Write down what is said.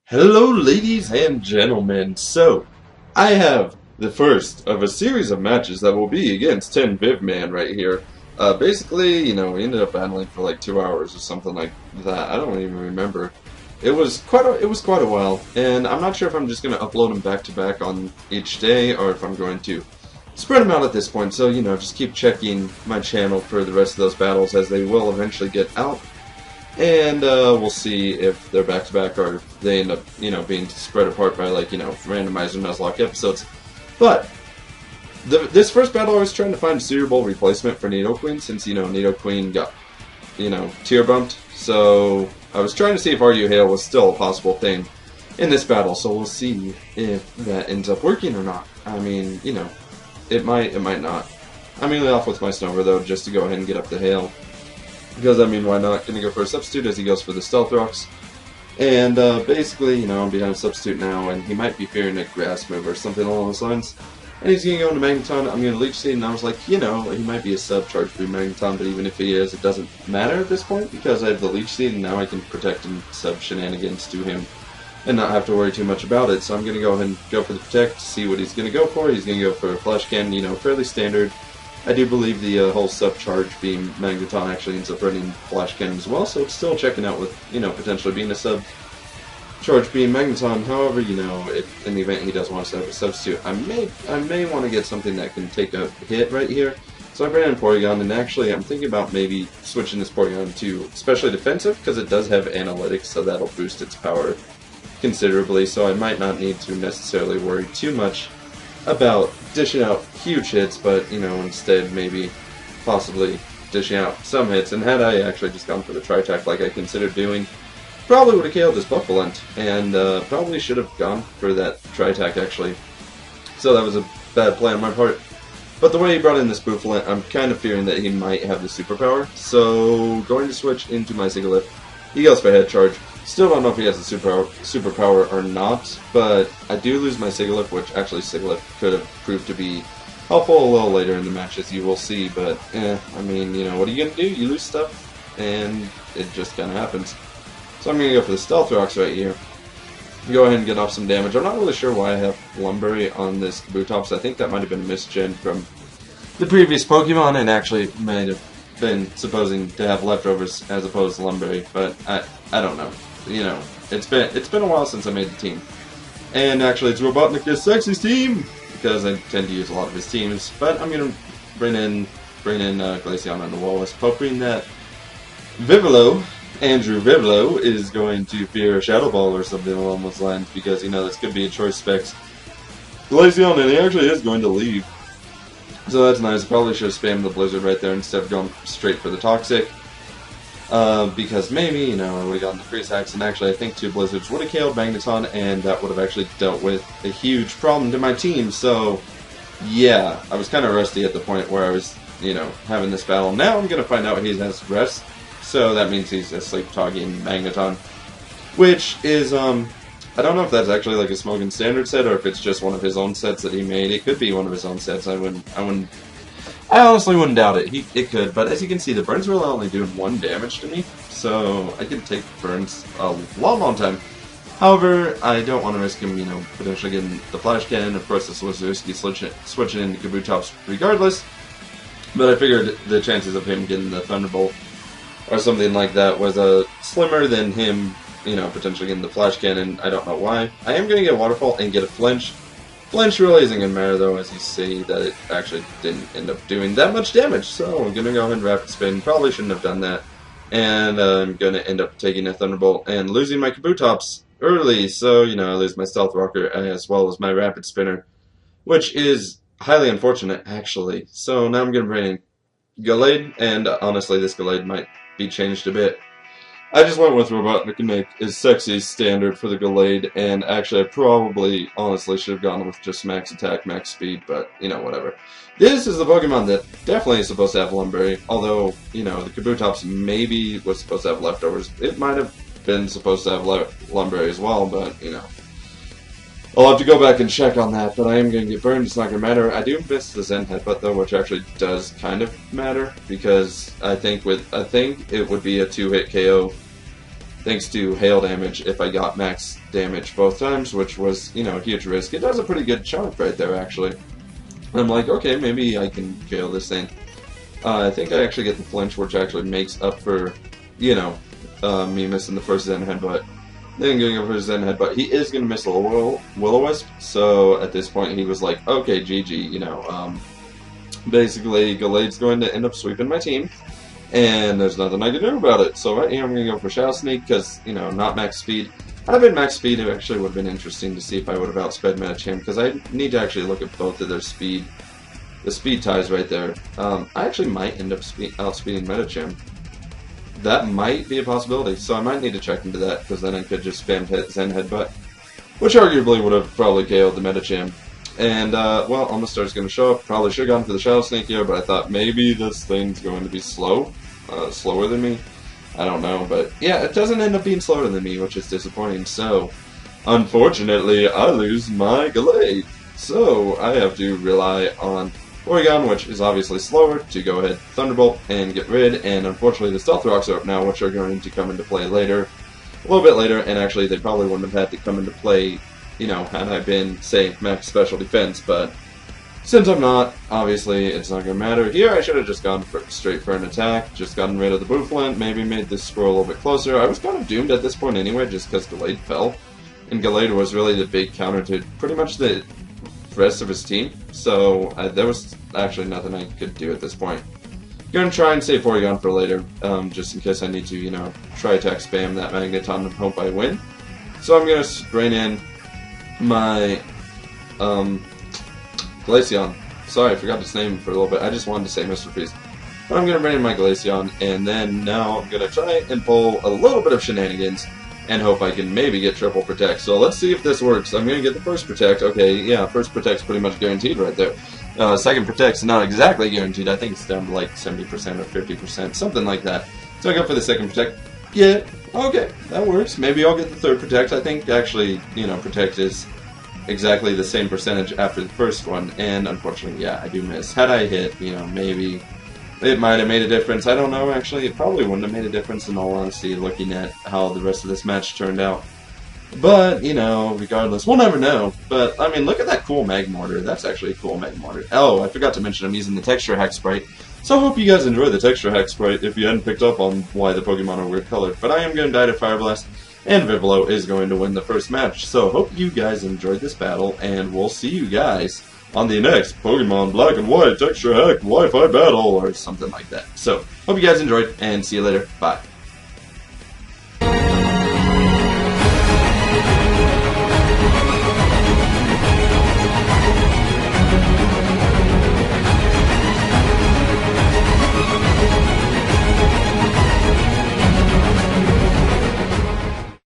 Hello, ladies and gentlemen. So, I have the first of a series of matches that will be against 10 Viv Man right here. Basically, we ended up battling for like 2 hours or something like that. I don't even remember. It was quite a while, and I'm not sure if I'm just gonna upload them back to back on each day or if I'm going to spread them out at this point. So, just keep checking my channel for the rest of those battles as they will eventually get out. And we'll see if they're back-to-back or if they end up, being spread apart by, like, randomized and Nuzlocke episodes. But, this first battle I was trying to find a suitable replacement for Nidoqueen since, Nidoqueen got, tier bumped. So, I was trying to see if RU Hail was still a possible thing in this battle. So, we'll see if that ends up working or not. I mean, it might not. I'm going to off with my Snover, though, just to go ahead and get up the Hail. Because, why not? Gonna go for a substitute as he goes for the Stealth Rocks. And, basically, I'm behind a substitute now, and he might be fearing a grass move or something along those lines. And he's gonna go into Magneton. I'm gonna Leech Seed, and I was like, he might be a sub-charge through Magneton, but even if he is, it doesn't matter at this point, because I have the Leech Seed, and now I can protect and sub-shenanigans to him, and not have to worry too much about it. So I'm gonna go ahead and go for the Protect, see what he's gonna go for. He's gonna go for a Flash Cannon, fairly standard. I do believe the whole sub-charge beam Magneton actually ends up running Flash Cannon as well, so it's still checking out with, potentially being a sub-charge beam Magneton. However, if in the event he does want to set up a substitute, I may want to get something that can take a hit right here. So I ran in Porygon, and actually I'm thinking about maybe switching this Porygon to especially defensive, because it does have analytics, so that'll boost its power considerably, so I might not need to necessarily worry too much about dishing out huge hits, but, instead maybe possibly dishing out some hits. And had I actually just gone for the Tri-Attack like I considered doing, probably would have KO'd this Buffalent, and probably should have gone for that Tri-Attack actually. So that was a bad play on my part. But the way he brought in this Buffalent, I'm kind of fearing that he might have the superpower. So going to switch into my Sigilyph. He goes for Head Charge. Still don't know if he has a superpower or not, but I do lose my Sigilyph, which actually Sigilyph could have proved to be helpful a little later in the match, as you will see, but, what are you going to do? You lose stuff, and it just kind of happens. So I'm going to go for the Stealth Rocks right here. Go ahead and get off some damage. I'm not really sure why I have Lumberry on this Kabutops. I think that might have been a misgen from the previous Pokemon, and actually might have been supposing to have leftovers as opposed to Lumberry, but I don't know. It's been a while since I made the team. And actually it's Robotnik is Sexy's team, because I tend to use a lot of his teams, but I'm gonna bring in Glaceon and the Wallace, hoping that Andrew Vivlo, is going to fear a Shadow Ball or something along those lines, because, this could be a choice specs Glaceon, and he actually is going to leave. So that's nice. Probably should have spammed the Blizzard right there instead of going straight for the Toxic. Because maybe, I would have gotten the Freeze Hacks, and actually I think 2 Blizzards would have KO'd Magneton, and that would have actually dealt with a huge problem to my team. So, yeah, I was kind of rusty at the point where I was, having this battle. Now I'm going to find out he has Rest, so that means he's asleep talking Magneton, which is, I don't know if that's actually like a Smogon standard set, or if it's just one of his own sets that he made. It could be one of his own sets. I honestly wouldn't doubt it. It could, but as you can see, the burns really only doing 1 damage to me, so I can take burns a long time. However, I don't want to risk him, potentially getting the Flash Cannon. Of course, this was risky switching into Kabutops regardless, but I figured the chances of him getting the Thunderbolt or something like that was slimmer than him, potentially getting the Flash Cannon. I don't know why. I am going to get Waterfall and get a Flinch. Flinch really isn't going to matter, though, as you see that it actually didn't end up doing that much damage. So I'm going to go ahead and Rapid Spin. Probably shouldn't have done that. And I'm going to end up taking a Thunderbolt and losing my Kabutops early. So, I lose my Stealth Rocker as well as my Rapid Spinner, which is highly unfortunate, actually. So now I'm going to bring in Gallade, and honestly, this Gallade might be changed a bit. I just went with Robotnik is Sexy standard for the Gallade, and actually I probably, honestly, should have gone with just max attack, max speed, but, whatever. This is the Pokemon that definitely is supposed to have Lumberry, although, the Kabutops maybe was supposed to have leftovers. It might have been supposed to have Lumberry as well, but, I'll have to go back and check on that, but I am going to get burned. It's not going to matter. I do miss the Zen Headbutt, though, which actually does kind of matter, because I think it would be a 2-hit KO thanks to hail damage if I got max damage both times, which was, you know, a huge risk. It does a pretty good chunk right there, actually. And I'm like, okay, maybe I can kill this thing. I think I actually get the flinch, which actually makes up for, you know, me missing the first Zen headbutt. Then going over his Zen headbutt. He is going to miss a Will-O-Wisp, so at this point he was like, okay, GG, you know. Basically, Gallade's going to end up sweeping my team, and there's nothing I can do about it. So right here I'm going to go for Shadow Sneak, because, you know, not max speed. Had I been max speed, it actually would have been interesting to see if I would have outsped Medicham, because I need to actually look at both of their speed. The speed ties right there. I actually might end up outspeeding Medicham. That might be a possibility, so I might need to check into that, because then I could just spam Zen Headbutt, which arguably would have probably KO'd the Medicham. And, well, Omastar's going to show up. Probably should have gone for the Shadow Sneak here, but I thought maybe this thing's going to be slower than me. I don't know, but yeah, it doesn't end up being slower than me, which is disappointing. So, unfortunately, I lose my Gallade. So, I have to rely on Porygon, which is obviously slower, to go ahead, Thunderbolt, and get rid, and unfortunately the Stealth Rocks are up now, which are going to come into play later, a little bit later, and actually they probably wouldn't have had to come into play, you know, had I been, say, max special defense, but since I'm not, obviously it's not going to matter. Here I should have just gone straight for an attack, just gotten rid of the Bouffalant, maybe made this score a little bit closer. I was kind of doomed at this point anyway, just because Gallade fell, and Gallade was really the big counter to pretty much the rest of his team, so there was actually nothing I could do at this point. Gonna try and save Porygon for later, just in case I need to, you know, try attack spam that Magneton and hope I win. So I'm gonna bring in my Glaceon. Sorry, I forgot its name for a little bit. I just wanted to say Mr. Freeze. But I'm gonna bring in my Glaceon, and then now I'm gonna try and pull a little bit of shenanigans and hope I can maybe get triple protect. So let's see if this works. I'm going to get the first protect. Okay, yeah, first protect's pretty much guaranteed right there. Second protect's not exactly guaranteed. I think it's down to like 70% or 50%, something like that. So I go for the second protect. Yeah, okay, that works. Maybe I'll get the third protect. I think actually, you know, protect is exactly the same percentage after the first one. And unfortunately, yeah, I do miss. Had I hit, you know, maybe it might have made a difference. I don't know, actually. It probably wouldn't have made a difference in all honesty, looking at how the rest of this match turned out. But, you know, regardless, we'll never know. But, I mean, look at that cool Magmortar. That's actually a cool Magmortar. Oh, I forgot to mention I'm using the Texture Hack Sprite. So I hope you guys enjoy the Texture Hack Sprite if you hadn't picked up on why the Pokemon are weird colored. But I am going to die to Fire Blast, and Vivalo is going to win the first match. So hope you guys enjoyed this battle, and we'll see you guys on the next Pokemon Black and White Texture Hack Wi-Fi battle, or something like that. So, hope you guys enjoyed, and see you later. Bye.